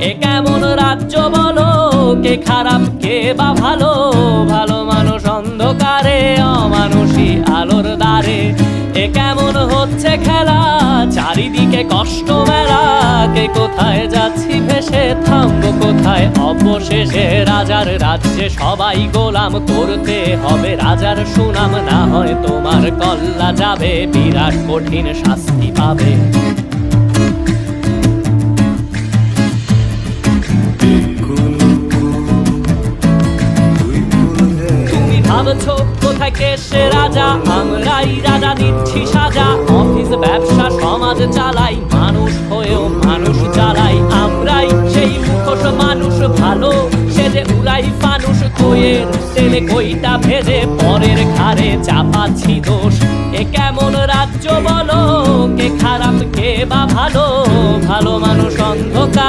এ কেমন রাজ্য বলো, কে খারাপ কে বা ভালো? ভালো মানুষ অন্ধকারে, অমানুষী আলোর দ্বারে। এ কেমন হচ্ছে খেলা, চারিদিকে কষ্ট মেলা। কে কোথায় যাচ্ছি ভেসে, থামবো কোথায় অবশেষে? রাজার রাজ্যে সবাই গোলাম, করতে হবে রাজার সুনাম। না হয় তোমার কল্লা যাবে, বিরাট কঠিন শাস্তি পাবে। ভাবছো কোথায় কে সে রাজা, আমরাই রাজা দিচ্ছি সাজা। অফিস ব্যবসা সমাজ চালাই, মানুষ হয়েও মানুষ চালাই। আমরাই সেই মুখোশ মানুষ ভালো, সে যে উড়াই ফানুষ। কইয়ের তেলে কইটা ভেজে পরের ঘাড়ে চাপাচ্ছি দোষ। এ কেমন রাজ্য বলো, কে খারাপ কে বা ভালো? ভালো মানুষ অন্ধকার